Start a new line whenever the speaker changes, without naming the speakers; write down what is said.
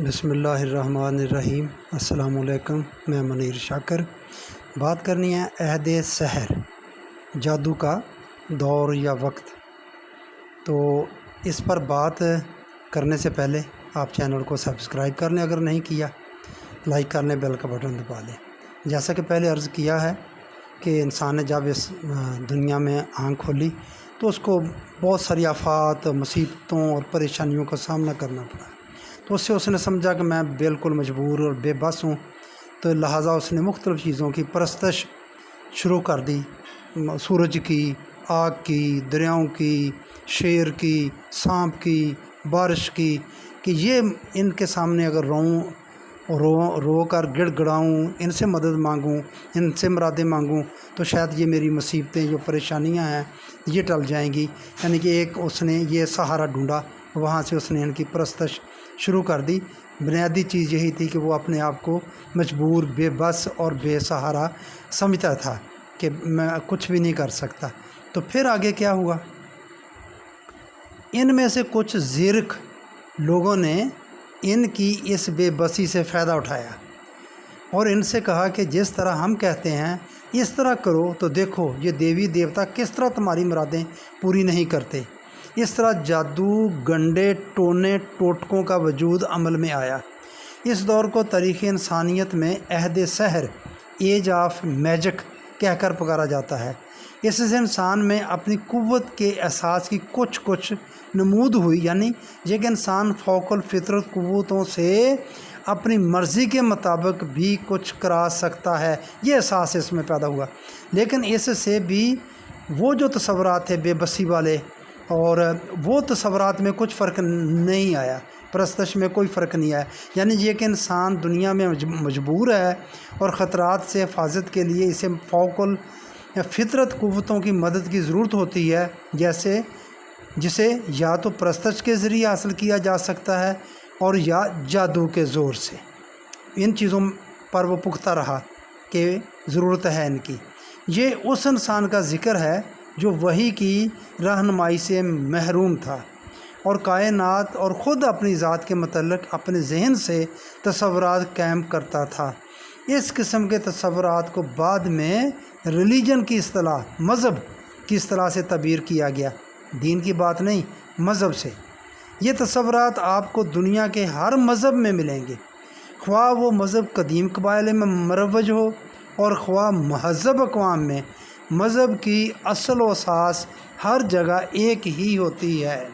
بسم اللہ الرحمن الرحیم۔ السلام علیکم، میں منیر شاکر۔ بات کرنی ہے عہد سحر، جادو کا دور یا وقت۔ تو اس پر بات کرنے سے پہلے آپ چینل کو سبسکرائب کر لیں، اگر نہیں کیا لائک کر لیں، بیل کا بٹن دبا لیں۔ جیسا کہ پہلے عرض کیا ہے کہ انسان نے جب اس دنیا میں آنکھ کھولی تو اس کو بہت ساری آفات، مصیبتوں اور پریشانیوں کا سامنا کرنا پڑا۔ تو اس نے سمجھا کہ میں بالکل مجبور اور بے بس ہوں، تو لہٰذا اس نے مختلف چیزوں کی پرستش شروع کر دی، سورج کی، آگ کی، دریاؤں کی، شیر کی، سانپ کی، بارش کی، کہ یہ ان کے سامنے اگر رو کر گڑ گڑاؤں، ان سے مدد مانگوں، ان سے مرادیں مانگوں تو شاید یہ میری مصیبتیں جو پریشانیاں ہیں یہ ٹل جائیں گی۔ یعنی کہ ایک اس نے یہ سہارا ڈھونڈا، وہاں سے اس نے ان کی پرستش شروع کر دی۔ بنیادی چیز یہی تھی کہ وہ اپنے آپ کو مجبور، بے بس اور بے سہارا سمجھتا تھا کہ میں کچھ بھی نہیں کر سکتا۔ تو پھر آگے کیا ہوا؟ ان میں سے کچھ زیرک لوگوں نے ان کی اس بے بسی سے فائدہ اٹھایا اور ان سے کہا کہ جس طرح ہم کہتے ہیں اس طرح کرو تو دیکھو یہ دیوی دیوتا کس طرح تمہاری مرادیں پوری نہیں کرتے۔ اس طرح جادو، گنڈے، ٹونے، ٹوٹکوں کا وجود عمل میں آیا۔ اس دور کو تاریخ انسانیت میں عہد سحر، ایج آف میجک کہہ کر پکارا جاتا ہے۔ اس سے انسان میں اپنی قوت کے احساس کی کچھ نمود ہوئی، یعنی یہ کہ انسان فوق الفطرت قوتوں سے اپنی مرضی کے مطابق بھی کچھ کرا سکتا ہے، یہ احساس اس میں پیدا ہوا۔ لیکن اس سے بھی وہ جو تصورات تھے بے بسی والے، اور وہ تصورات میں کچھ فرق نہیں آیا، پرستش میں کوئی فرق نہیں آیا۔ یعنی یہ کہ انسان دنیا میں مجبور ہے اور خطرات سے حفاظت کے لیے اسے فوق الفطرت قوتوں کی مدد کی ضرورت ہوتی ہے، جسے یا تو پرستش کے ذریعے حاصل کیا جا سکتا ہے اور یا جادو کے زور سے۔ ان چیزوں پر وہ پختہ رہا کہ ضرورت ہے ان کی۔ یہ اس انسان کا ذکر ہے جو وحی کی رہنمائی سے محروم تھا اور کائنات اور خود اپنی ذات کے متعلق اپنے ذہن سے تصورات قائم کرتا تھا۔ اس قسم کے تصورات کو بعد میں ریلیجن کی اصطلاح، مذہب کی اصطلاح سے تعبیر کیا گیا، دین کی بات نہیں، مذہب سے۔ یہ تصورات آپ کو دنیا کے ہر مذہب میں ملیں گے، خواہ وہ مذہب قدیم قبائل میں مروج ہو اور خواہ مہذب اقوام میں۔ مذہب کی اصل و اساس ہر جگہ ایک ہی ہوتی ہے۔